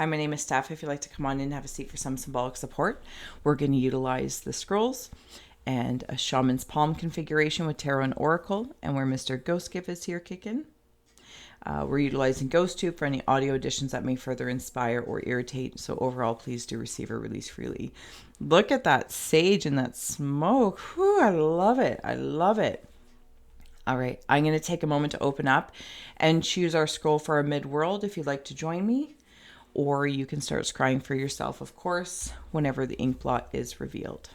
Hi, my name is Steph. If you'd like to come on in and have a seat for some symbolic support, we're going to utilize the scrolls and a Shaman's Palm configuration with Tarot and Oracle, and where Mr. Ghost Gift is here kicking. We're utilizing Ghost Tube for any audio additions that may further inspire or irritate. So overall, please do receive or release freely. Look at that sage and that smoke. Whew, I love it. I love it. All right, I'm going to take a moment to open up and choose our scroll for our mid-world if you'd like to join me. Or you can start scrying for yourself, of course, whenever the ink blot is revealed.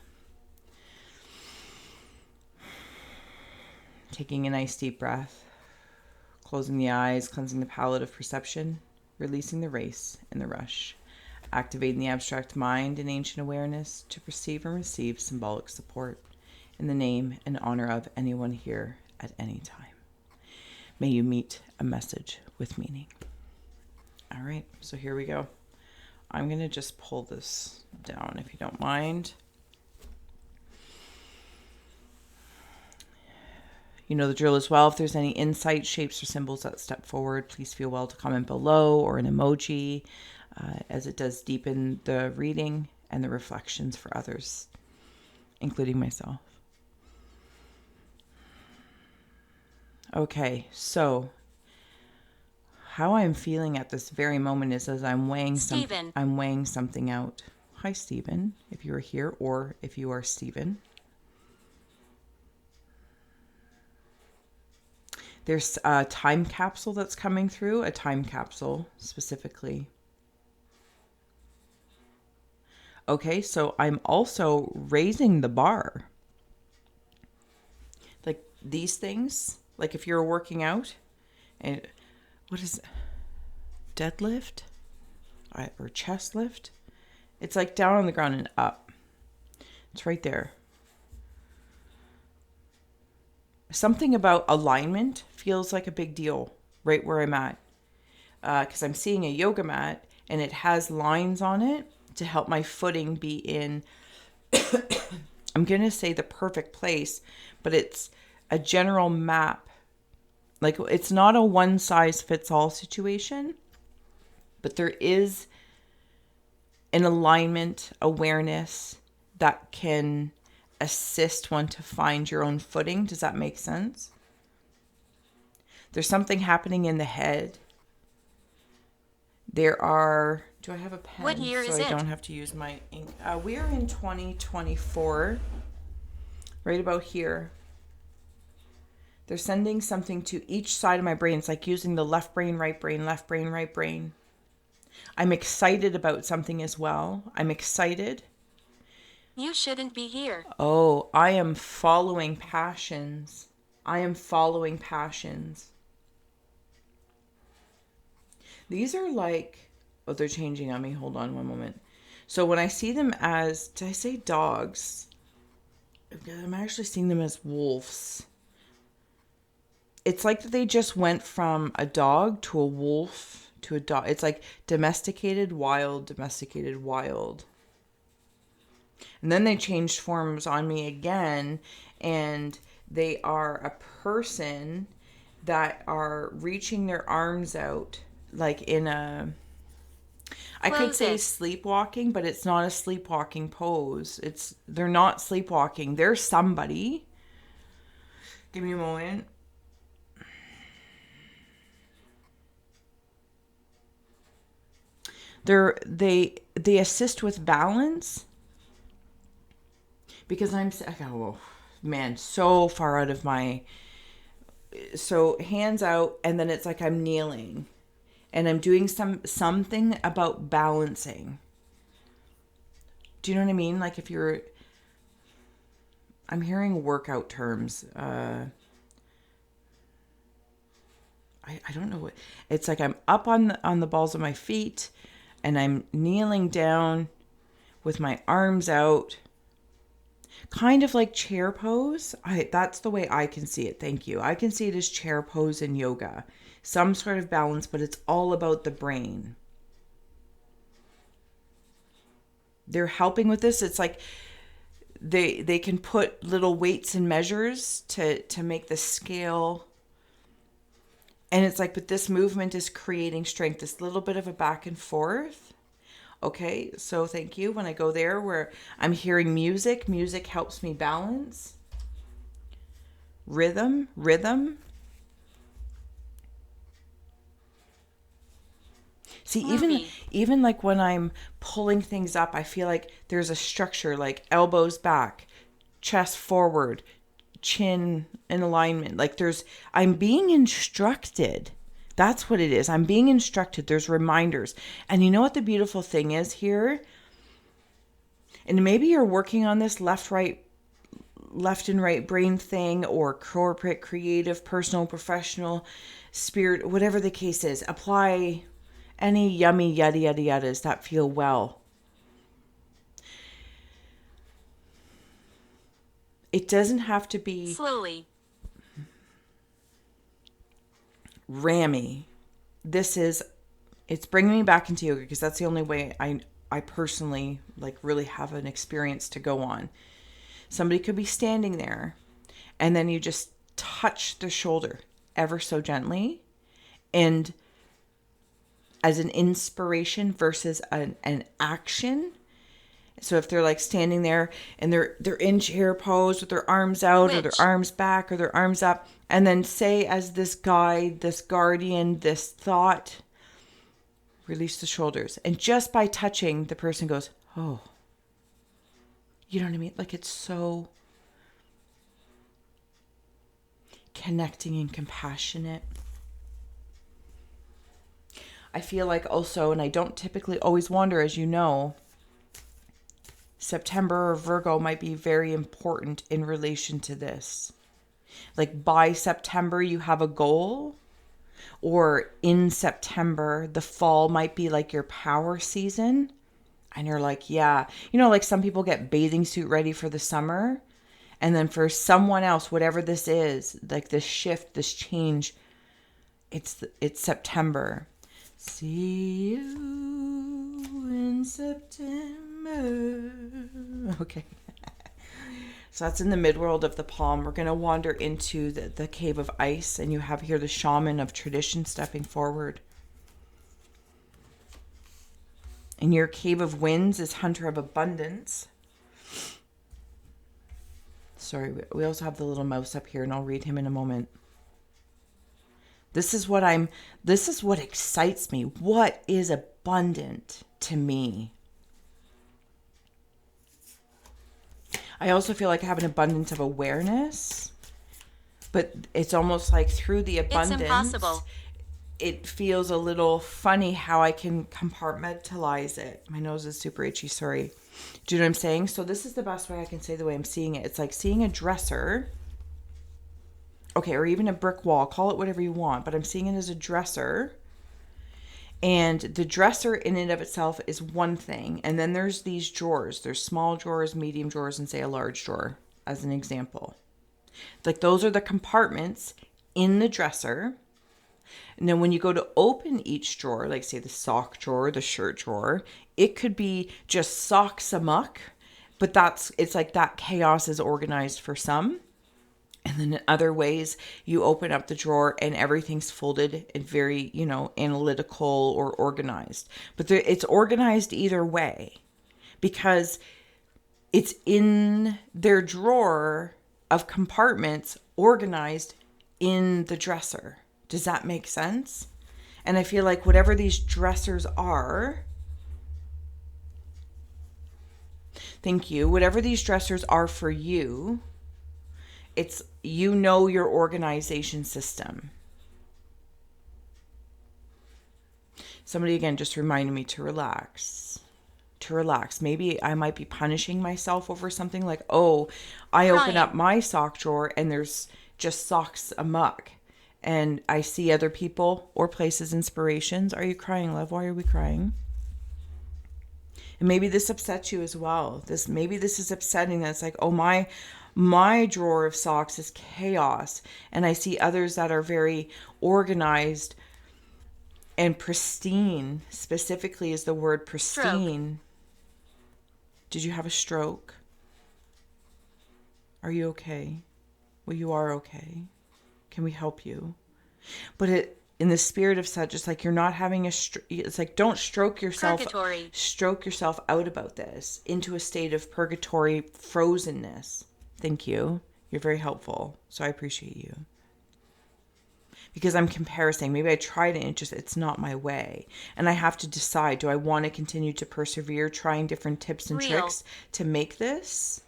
Taking a nice deep breath. Closing the eyes, cleansing the palette of perception, releasing the race and the rush, activating the abstract mind and ancient awareness to perceive and receive symbolic support in the name and honor of anyone here at any time. May you meet a message with meaning. All right, so here we go. I'm going to just pull this down if you don't mind. You know the drill as well. If there's any insight, shapes, or symbols that step forward, please feel well to comment below or an emoji, as it does deepen the reading and the reflections for others, including myself. Okay, so how I'm feeling at this very moment is as I'm weighing something out. Hi, Stephen, if you are here or if you are Stephen. There's a time capsule that's coming through, a time capsule specifically. Okay, so I'm also raising the bar. Like these things, like if you're working out, and what is it? Deadlift? Or chest lift? It's like down on the ground and up. It's right there. Something about alignment feels like a big deal right where I'm at. Because I'm seeing a yoga mat and it has lines on it to help my footing be in, I'm going to say the perfect place, but it's a general map. Like it's not a one size fits all situation, but there is an alignment awareness that can assist one to find your own footing. Does that make sense? There's something happening in the head. There are... Do I have a pen? What year is it? So I don't have to use my ink. We are in 2024. Right about here. They're sending something to each side of my brain. It's like using the left brain, right brain, left brain, right brain. I'm excited about something as well. I'm excited. You shouldn't be here. Oh, I am following passions. I am following passions. These are like... Oh, they're changing on me. Hold on one moment. So when I see them as... Did I say dogs? I'm actually seeing them as wolves. It's like they just went from a dog to a wolf to a dog. It's like domesticated, wild, domesticated, wild. And then they changed forms on me again, and they are a person that are reaching their arms out like in a... I could say sleepwalking, but it's not a sleepwalking pose. They're not sleepwalking. They're somebody. Give me a moment. They assist with balance. Because oh man, so far out of my... So hands out, and then it's like I'm kneeling. And I'm doing something about balancing. Do you know what I mean? Like if you're... I'm hearing workout terms. I don't know what... It's like I'm up on the balls of my feet, and I'm kneeling down with my arms out. Kind of like chair pose. That's the way I can see it. Thank you. I can see it as chair pose in yoga. Some sort of balance, but it's all about the brain. They're helping with this. It's like they can put little weights and measures to make the scale. And it's like, but this movement is creating strength. This little bit of a back and forth. Okay, so thank you. When I go there where I'm hearing music, music helps me balance. Rhythm. See, Movie. even like when I'm pulling things up, I feel like there's a structure, like elbows back, chest forward, chin in alignment. Like I'm being instructed. That's what it is. I'm being instructed. There's reminders. And you know what the beautiful thing is here? And maybe you're working on this left and right brain thing, or corporate, creative, personal, professional, spirit, whatever the case is. Apply any yummy yada yada yadas that feel well. It doesn't have to be Slowly. rammy. It's bringing me back into yoga because that's the only way I personally like really have an experience to go on. Somebody could be standing there and then you just touch the shoulder ever so gently, and as an inspiration versus an action. So if they're like standing there and they're in chair pose with their arms out or their Which? arms back or their arms up, and then say as this guide, this guardian, this thought, release the shoulders. And just by touching, the person goes, oh, you know what I mean? Like it's so connecting and compassionate. I feel like also, and I don't typically always wander, as you know, September or Virgo might be very important in relation to this. Like by September, you have a goal, or in September, the fall might be like your power season. And you're like, yeah, like some people get bathing suit ready for the summer. And then for someone else, whatever this is, like this shift, this change, it's September. See you in September. Okay. So that's in the midworld of the palm. We're going to wander into the cave of ice, and you have here the shaman of tradition stepping forward. And your cave of winds is hunter of abundance. Sorry, we also have the little mouse up here, and I'll read him in a moment. This is what excites me. What is abundant to me? I also feel like I have an abundance of awareness, but it's almost like through the abundance, It's impossible. it feels a little funny how I can compartmentalize it. My nose is super itchy, sorry. Do you know what I'm saying? So this is the best way I can say the way I'm seeing it. It's like seeing a dresser. Okay, or even a brick wall, call it whatever you want, but I'm seeing it as a dresser. And the dresser in and of itself is one thing. And then there's these drawers. There's small drawers, medium drawers, and say a large drawer, as an example. Like those are the compartments in the dresser. And then when you go to open each drawer, like say the sock drawer, the shirt drawer, it could be just socks amok, but it's like that chaos is organized for some. And then in other ways, you open up the drawer and everything's folded and very, analytical or organized. But it's organized either way because it's in their drawer of compartments organized in the dresser. Does that make sense? And I feel like whatever these dressers are, thank you, whatever these dressers are for you, it's your organization system. Somebody again just reminded me to relax. To relax. Maybe I might be punishing myself over something like, oh, I open up my sock drawer and there's just socks amok. And I see other people or places, inspirations. Are you crying, love? Why are we crying? And maybe this upsets you as well. Maybe this is upsetting. That's like, oh, my drawer of socks is chaos. And I see others that are very organized and pristine. Specifically is the word pristine. Stroke. Did you have a stroke? Are you okay? Well, you are okay. Can we help you? But in the spirit of such, it's like you're not having it's like, don't stroke yourself out about this into a state of purgatory frozenness. Thank you. You're very helpful. So I appreciate you. Because I'm comparing. Maybe I tried it and it's not my way. And I have to decide, do I want to continue to persevere trying different tips and tricks to make this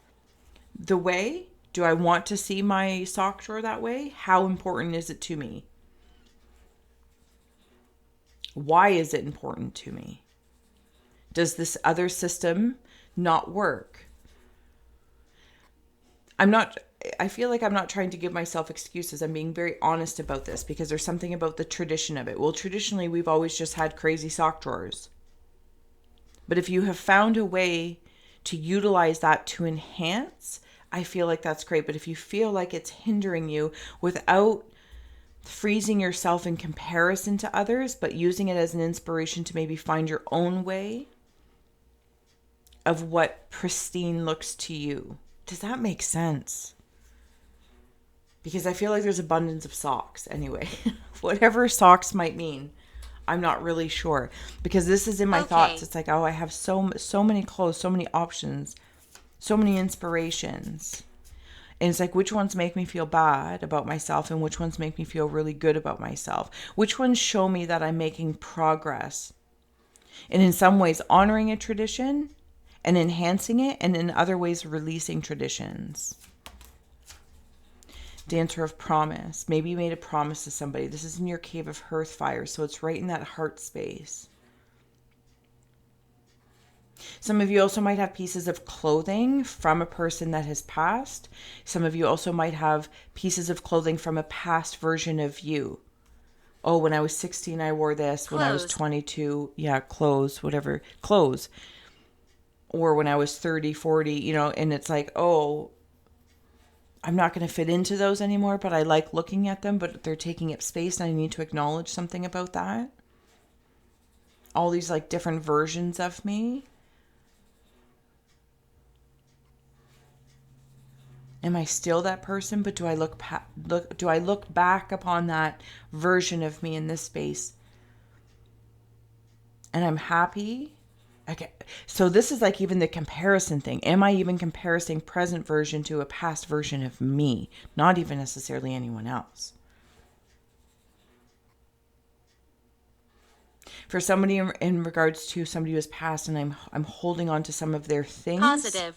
the way? Do I want to see my sock drawer that way? How important is it to me? Why is it important to me? Does this other system not work? I feel like I'm not trying to give myself excuses. I'm being very honest about this because there's something about the tradition of it. Well, traditionally, we've always just had crazy sock drawers. But if you have found a way to utilize that to enhance, I feel like that's great. But if you feel like it's hindering you without freezing yourself in comparison to others, but using it as an inspiration to maybe find your own way of what pristine looks to you. Does that make sense? Because I feel like there's abundance of socks anyway. Whatever socks might mean, I'm not really sure. Because this is in my thoughts. It's like, oh, I have so many clothes, so many options, so many inspirations. And it's like, which ones make me feel bad about myself and which ones make me feel really good about myself? Which ones show me that I'm making progress? And in some ways, honoring a tradition and enhancing it, and in other ways, releasing traditions. Dancer of promise. Maybe you made a promise to somebody. This is in your cave of hearth fire, so it's right in that heart space. Some of you also might have pieces of clothing from a person that has passed. Some of you also might have pieces of clothing from a past version of you. Oh, when I was 16, I wore this. When I was 22, clothes, whatever. Clothes. Or when I was 30, 40, and it's like, oh, I'm not going to fit into those anymore, but I like looking at them, but they're taking up space and I need to acknowledge something about that. All these like different versions of me. Am I still that person? But do I look back upon that version of me in this space? And I'm happy. Okay. So this is like even the comparison thing. Am I even comparing present version to a past version of me? Not even necessarily anyone else. For somebody in regards to somebody who has passed and I'm holding on to some of their things. Positive.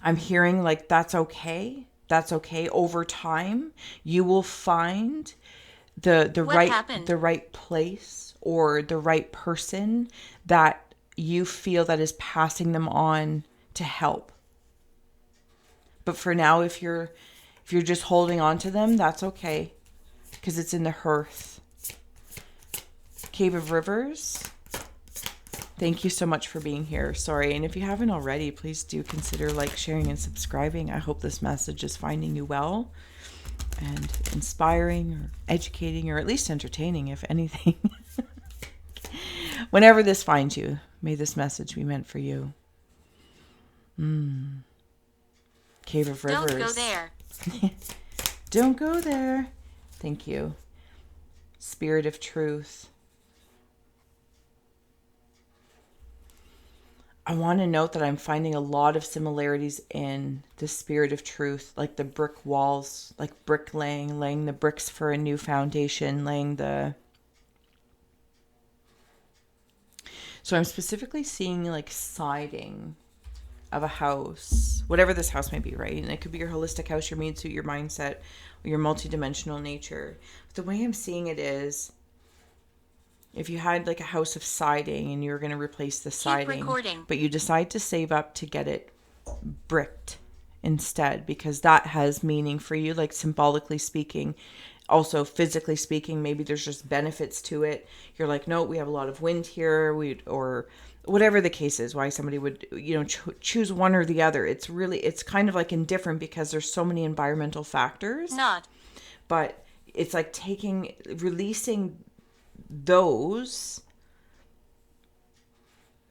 I'm hearing like that's okay. That's okay. Over time, you will find the right place or the right person that you feel that is passing them on to help. But for now, if you're just holding on to them, that's okay, because it's in the hearth. Cave of Rivers. Thank you so much for being here. Sorry. And if you haven't already, please do consider sharing and subscribing. I hope this message is finding you well and inspiring or educating or at least entertaining, if anything. Whenever this finds you, may this message be meant for you. Cave of Rivers. Don't go there. Don't go there. Thank you. Spirit of Truth. I want to note that I'm finding a lot of similarities in the Spirit of Truth, like the brick walls, like bricklaying, laying the bricks for a new foundation, So I'm specifically seeing siding of a house, whatever this house may be, right? And it could be your holistic house, your meat suit, your mindset, or your multidimensional nature. But the way I'm seeing it is, if you had a house of siding and you were going to replace the siding, but you decide to save up to get it bricked instead, because that has meaning for you, symbolically speaking, also physically speaking, maybe there's just benefits to it. You're like, no, we have a lot of wind here, or whatever the case is, why somebody would, choose one or the other. It's kind of indifferent because there's so many environmental factors. But it's releasing those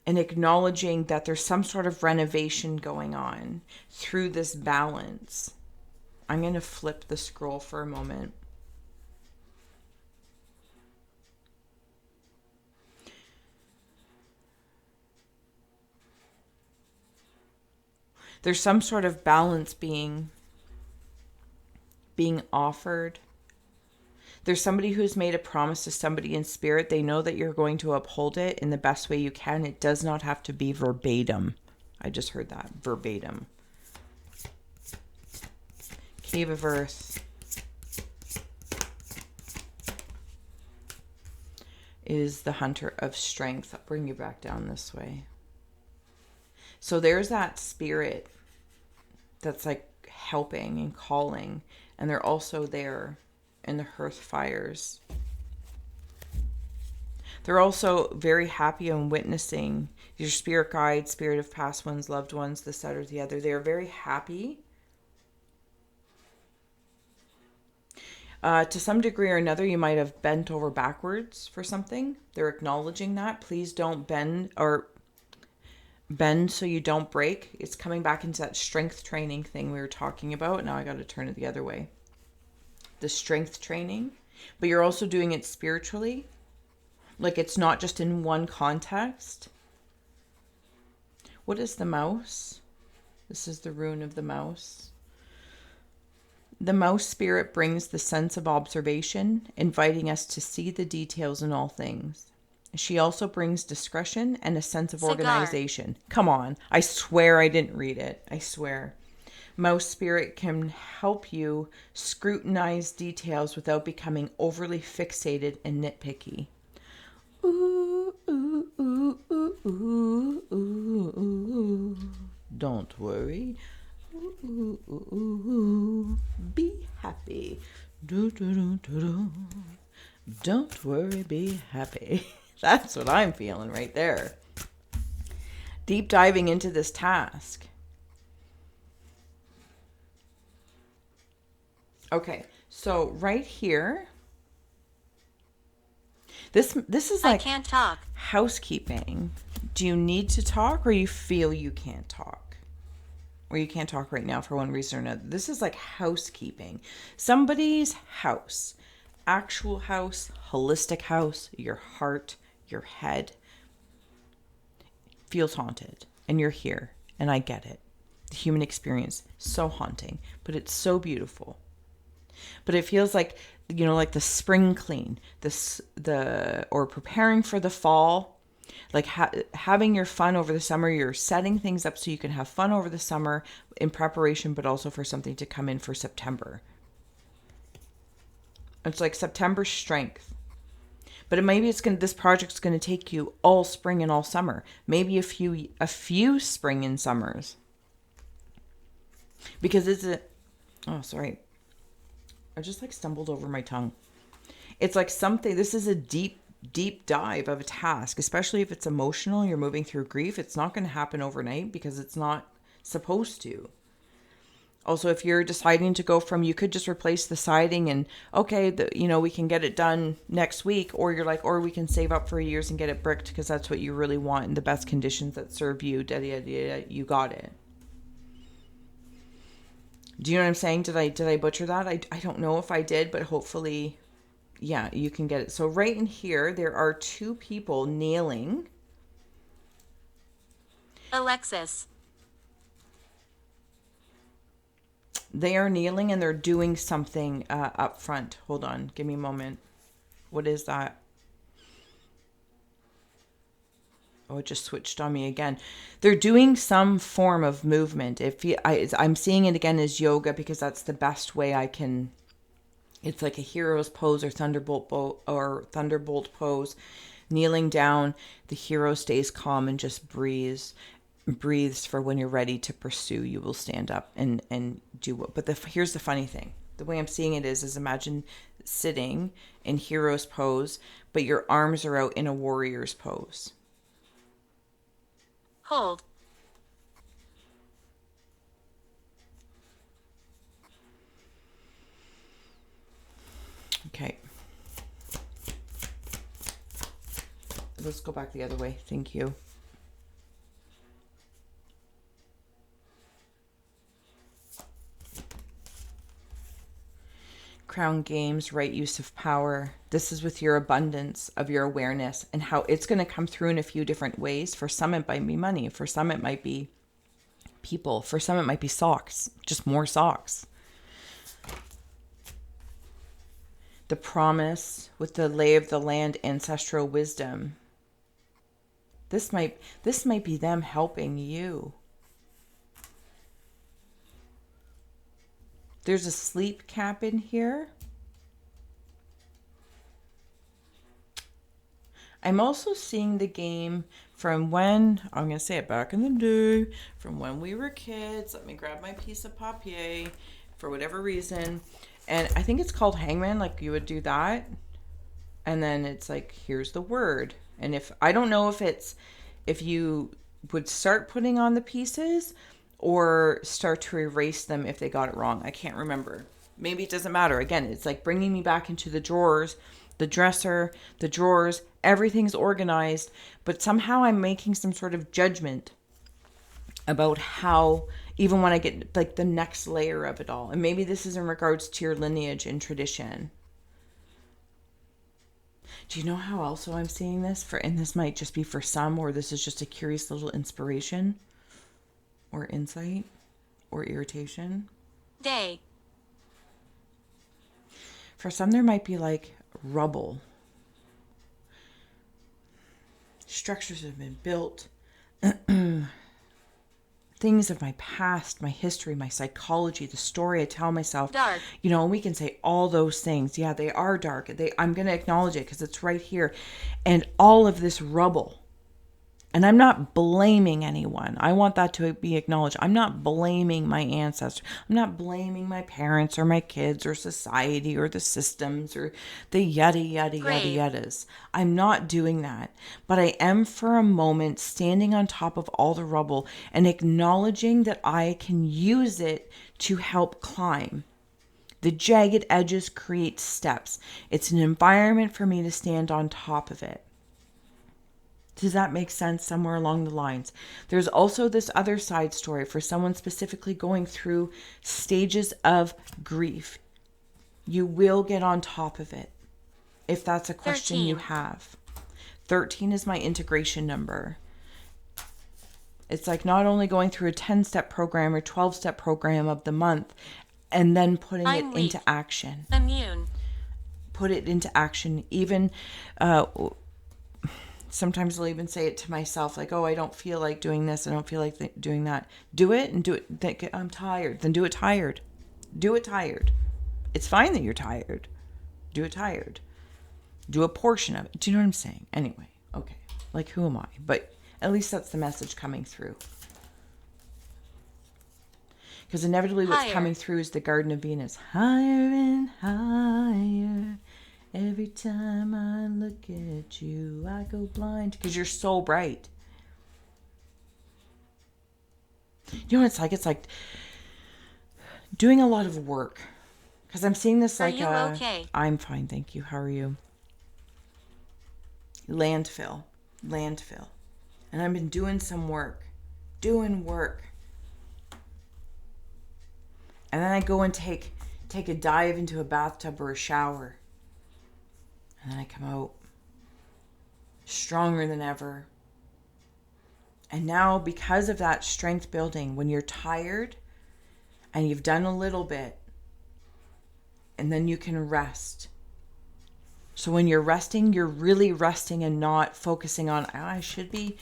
and acknowledging that there's some sort of renovation going on through this balance. I'm going to flip the scroll for a moment. There's some sort of balance being offered. There's somebody who's made a promise to somebody in spirit. They know that you're going to uphold it in the best way you can. It does not have to be verbatim. I just heard that. Verbatim. Cave of Earth is the hunter of strength. I'll bring you back down this way. So there's that spirit that's like helping and calling. And they're also there in the hearth fires. They're also very happy and witnessing your spirit guide, spirit of past ones, loved ones, this, that, or the other. They are very happy. To some degree or another, you might have bent over backwards for something. They're acknowledging that. Please don't bend so you don't break. It's coming back into that strength training thing we were talking about. Now I got to turn it the other way. The strength training, but you're also doing it spiritually. Like it's not just in one context. What is the mouse? This is the rune of the mouse. The mouse spirit brings the sense of observation, inviting us to see the details in all things. She also brings discretion and a sense of organization. Come on. I swear I didn't read it. I swear. Mouse spirit can help you scrutinize details without becoming overly fixated and nitpicky. Ooh, ooh, ooh, ooh, ooh, ooh, ooh. Don't worry. Ooh, ooh, ooh, ooh. Be happy. Do, do, do, do, do. Don't worry, be happy. That's what I'm feeling right there. Deep diving into this task. Okay, so right here, this is like I can't talk. Housekeeping. Do you need to talk, or you feel you can't talk? Or you can't talk right now for one reason or another. This is like housekeeping. Somebody's house. Actual house, holistic house, your heart, your head feels haunted. And you're here. And I get it. The human experience, so haunting. But it's so beautiful. But it feels like, you know, like the spring clean, or preparing for the fall, like having your fun over the summer. You're setting things up so you can have fun over the summer in preparation, but also for something to come in for September. It's like September strength. But maybe this project's going to take you all spring and all summer. Maybe a few spring and summers. Because I just like stumbled over my tongue. It's like this is a deep dive of a task, especially if it's emotional, you're moving through grief. It's not going to happen overnight because it's not supposed to. Also, if you're deciding to go from, you could just replace the siding and, okay, we can get it done next week. Or you're like, or we can save up for years and get it bricked because that's what you really want in the best conditions that serve you. You got it. Do you know what I'm saying? Did I butcher that? I don't know if I did, but hopefully, yeah, you can get it. So right in here, there are two people kneeling. Alexis. They are kneeling and they're doing something up front. Hold on. Give me a moment. What is that? Oh, it just switched on me again. They're doing some form of movement. I'm seeing it again as yoga because that's the best way I can. It's like a hero's pose or thunderbolt pose. Kneeling down, the hero stays calm and just breathes for when you're ready to pursue. You will stand up and do what. But here's the funny thing. The way I'm seeing it is imagine sitting in hero's pose, but your arms are out in a warrior's pose. Hold. Okay. Let's go back the other way. Thank you. Crown Games, right use of power. This is with your abundance of your awareness and how it's going to come through in a few different ways. For some, it might be money. For some, it might be people. For some, it might be socks, just more socks. The promise with the lay of the land, ancestral wisdom. This might be them helping you. There's a sleep cap in here. I'm also seeing the game from when, I'm going to say it, back in the day, from when we were kids. Let me grab my piece of papier for whatever reason. And I think it's called Hangman, like you would do that. And then it's like, here's the word. And I don't know if you would start putting on the pieces or start to erase them if they got it wrong. I can't remember. Maybe it doesn't matter. Again, it's like bringing me back into the drawers, the dresser, the drawers, everything's organized, but somehow I'm making some sort of judgment about how, even when I get like the next layer of it all. And maybe this is in regards to your lineage and tradition. Do you know how also I'm seeing this? And this might just be for some, or this is just a curious little inspiration or insight or irritation. Day. For some, there might be like rubble. Structures have been built. Things of my past, my history, my psychology, the story I tell myself. Dark. You know, and we can say all those things. Yeah, they are dark. I'm going to acknowledge it because it's right here. And all of this rubble. And I'm not blaming anyone. I want that to be acknowledged. I'm not blaming my ancestors. I'm not blaming my parents or my kids or society or the systems or the yada, yada, yada, yadas. I'm not doing that. But I am for a moment standing on top of all the rubble and acknowledging that I can use it to help climb. The jagged edges create steps. It's an environment for me to stand on top of it. Does that make sense somewhere along the lines? There's also this other side story for someone specifically going through stages of grief. You will get on top of it if that's a question 13. you have. 13 is my integration number. It's like not only going through a 10-step program or 12-step program of the month and then putting it into action. Immune. Put it into action. Even sometimes I'll even say it to myself, like, oh, I don't feel like doing this. I don't feel like doing that. Do it and do it. I'm tired. Then do it tired. Do it tired. It's fine that you're tired. Do it tired. Do a portion of it. Do you know what I'm saying? Anyway, okay. Like, who am I? But at least that's the message coming through. Because inevitably what's coming through is the Garden of Venus. Higher and higher. Every time I look at you, I go blind. Because you're so bright. You know what it's like? It's like doing a lot of work. Because I'm seeing this like okay? I'm fine, thank you. How are you? Landfill. And I've been doing some work. And then I go and take a dive into a bathtub or a shower. And then I come out stronger than ever. And now, because of that strength building, when you're tired and you've done a little bit, and then you can rest. So when you're resting, you're really resting and not focusing on, oh, I should be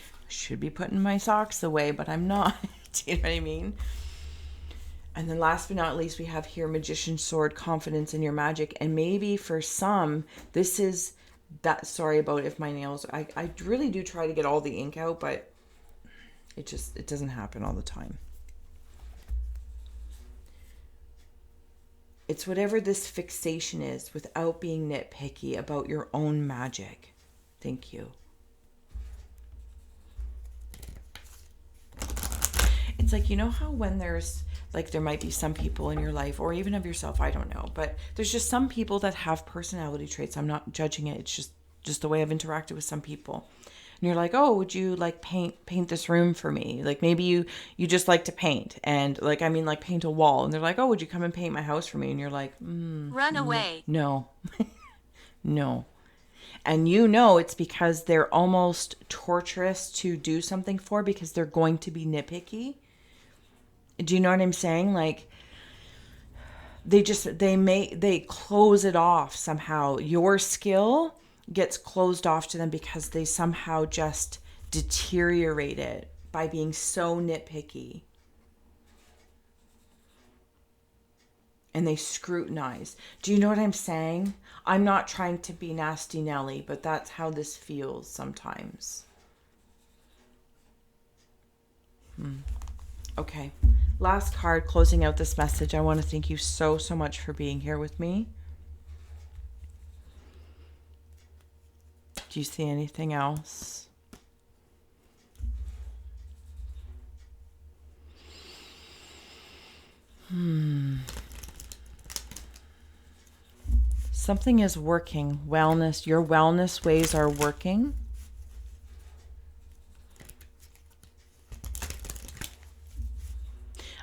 putting my socks away, but I'm not. Do you know what I mean? And then last but not least, we have here Magician's Sword, confidence in your magic. And maybe for some, this is that, sorry about if my nails, I really do try to get all the ink out, but it doesn't happen all the time. It's whatever this fixation is without being nitpicky about your own magic. Thank you. It's like, you know how when there's, like, there might be some people in your life, or even of yourself, I don't know, but there's just some people that have personality traits. I'm not judging it. It's just the way I've interacted with some people. And you're like, oh, would you like paint this room for me? Like, maybe you just like to paint, and like, I mean, like, paint a wall. And they're like, oh, would you come and paint my house for me? And you're like, run away. No, no. And you know it's because they're almost torturous to do something for, because they're going to be nitpicky. Do you know what I'm saying? Like, they close it off somehow. Your skill gets closed off to them because they somehow just deteriorate it by being so nitpicky. And they scrutinize. Do you know what I'm saying? I'm not trying to be nasty Nelly, but that's how this feels sometimes. Okay. Last card, closing out this message. I want to thank you so, so much for being here with me. Do you see anything else? Something is working. Wellness. Your wellness ways are working.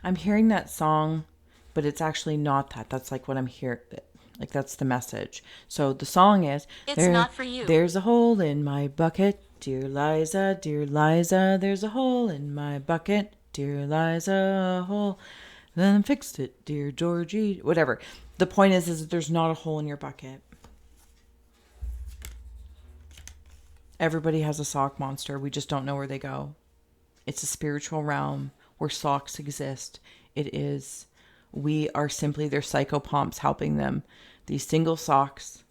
I'm hearing that song, but it's actually not that. That's like what I'm hearing. Like, that's the message. So the song is, It's not for you. There's a hole in my bucket, dear Liza, there's a hole in my bucket, dear Liza, a hole. Then fixed it, dear Georgie. Whatever. The point is that there's not a hole in your bucket. Everybody has a sock monster. We just don't know where they go. It's a spiritual realm where socks exist. We are simply their psychopomps helping them. These single socks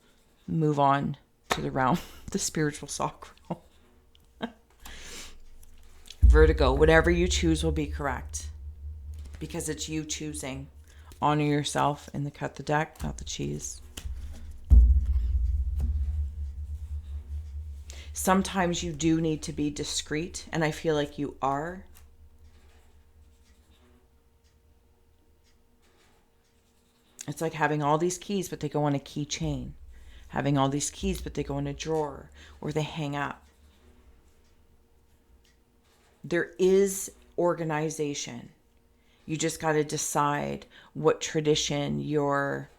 move on to the realm, the spiritual sock realm. Vertigo, whatever you choose will be correct. Because it's you choosing. Honor yourself in the cut the deck, not the cheese. Sometimes you do need to be discreet, and I feel like you are. It's like having all these keys, but they go on a keychain. Having all these keys, but they go in a drawer, or they hang up. There is organization. You just got to decide what tradition you're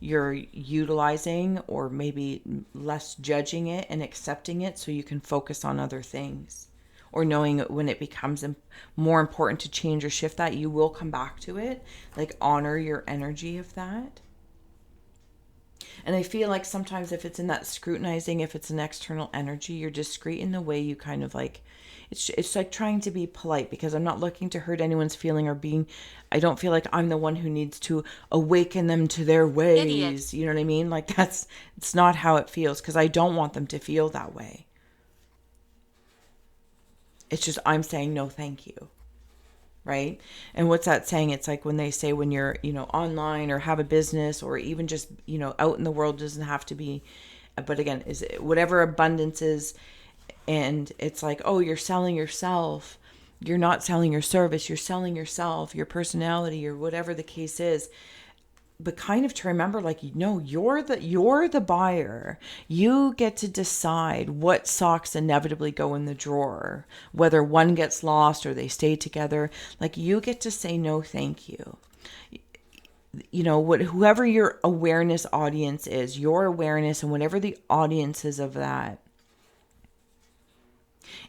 utilizing, or maybe less judging it and accepting it so you can focus on other things. Or knowing when it becomes more important to change or shift that, you will come back to it. Like, honor your energy of that. And I feel like sometimes if it's in that scrutinizing, if it's an external energy, you're discreet in the way you kind of like, it's like trying to be polite, because I'm not looking to hurt anyone's feeling I don't feel like I'm the one who needs to awaken them to their ways. Idiot. You know what I mean? Like, it's not how it feels, because I don't want them to feel that way. It's just, I'm saying no, thank you. Right? And what's that saying? It's like when they say when you're, online or have a business, or even just, out in the world, doesn't have to be, but again, is whatever abundance is. And it's like, oh, you're selling yourself. You're not selling your service. You're selling yourself, your personality, or whatever the case is. But kind of to remember, like, you're the buyer. You get to decide what socks inevitably go in the drawer, whether one gets lost or they stay together. Like, you get to say no, thank you. Whoever your awareness audience is, your awareness, and whatever the audience is of that.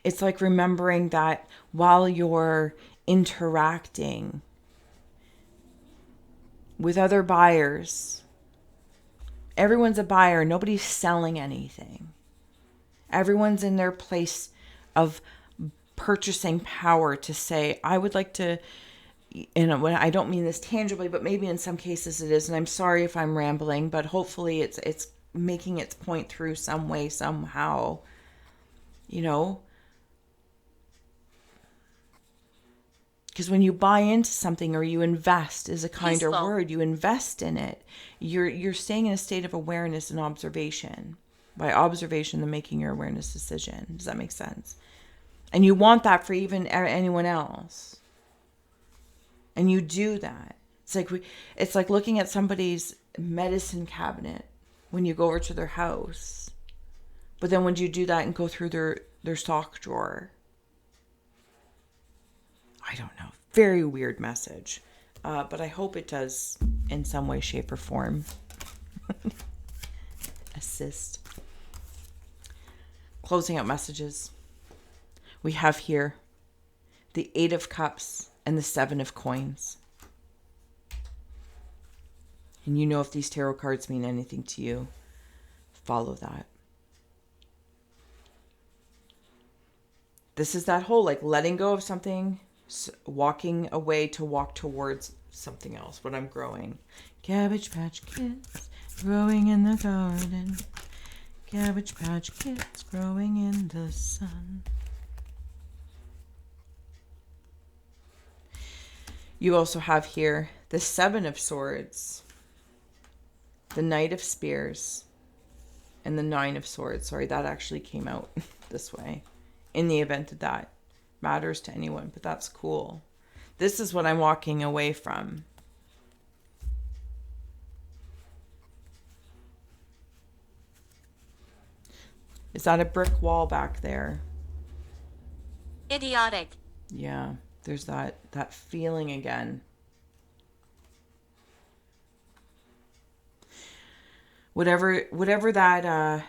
It's like remembering that while you're interacting with other buyers, everyone's a buyer. Nobody's selling anything. Everyone's in their place of purchasing power to say, I would like to, and I don't mean this tangibly, but maybe in some cases it is. And I'm sorry if I'm rambling, but hopefully it's making its point through some way, somehow, Because when you buy into something, or you invest is a kinder Peaceful. word, you invest in it, you're staying in a state of awareness and observation. By observation, then making your awareness decision. Does that make sense? And you want that for even anyone else. And you do that. It's like looking at somebody's medicine cabinet when you go over to their house. But then when you do that and go through their sock drawer, I don't know. Very weird message. But I hope it does in some way, shape, or form assist. Closing out messages. We have here the 8 of Cups and the 7 of coins. And you know if these tarot cards mean anything to you, follow that. This is that whole like letting go of something, walking away to walk towards something else. What I'm growing. Cabbage Patch Kids growing in the garden. Cabbage Patch Kids growing in the sun. You also have here the 7 of Swords, the Knight of Spears, and the 9 of Swords. Sorry, that actually came out this way in the event that that matters to anyone, but that's cool. This is what I'm walking away from. Is that a brick wall back there? Idiotic. Yeah, there's that feeling again. Whatever that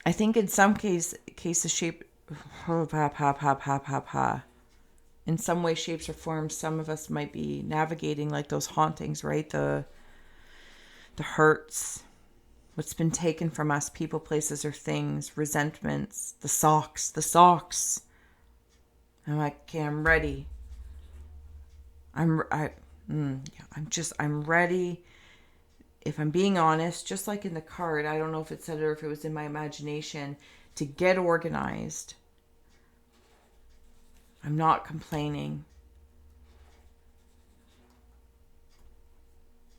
I think in some cases shape in some way, shapes, or forms, some of us might be navigating like those hauntings, right? The hurts, what's been taken from us, people, places, or things, resentments, the socks. I'm like, okay, I'm ready. I'm ready. If I'm being honest, just like in the card, I don't know if it said it or if it was in my imagination, to get organized. I'm not complaining.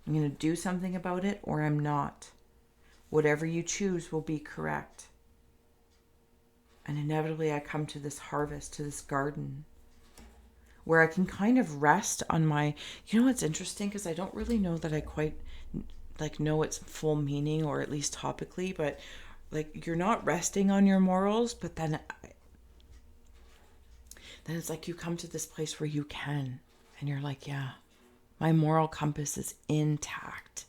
I'm going to do something about it or I'm not. Whatever you choose will be correct. And inevitably I come to this harvest, to this garden, where I can kind of rest on my, you know what's interesting? Because I don't really know that I quite like know its full meaning, or at least topically, but like you're not resting on your morals, but then it's like you come to this place where you can, and you're like, yeah, my moral compass is intact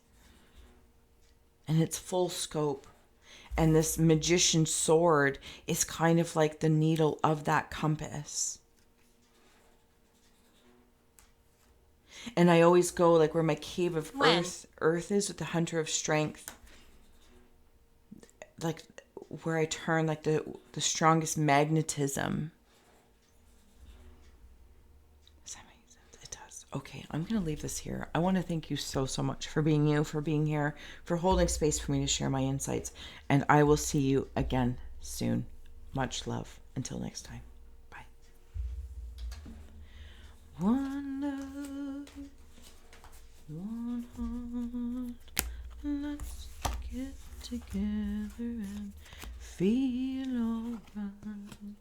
and it's full scope. And this magician sword is kind of like the needle of that compass. And I always go like where my cave of earth is with the hunter of strength. Like where I turn like the strongest magnetism. Does that make sense? It does. Okay, I'm going to leave this here. I want to thank you so much for being you, for being here, for holding space for me to share my insights. And I will see you again soon. Much love. Until next time. Bye. One love, one heart, let's get together and feel alright.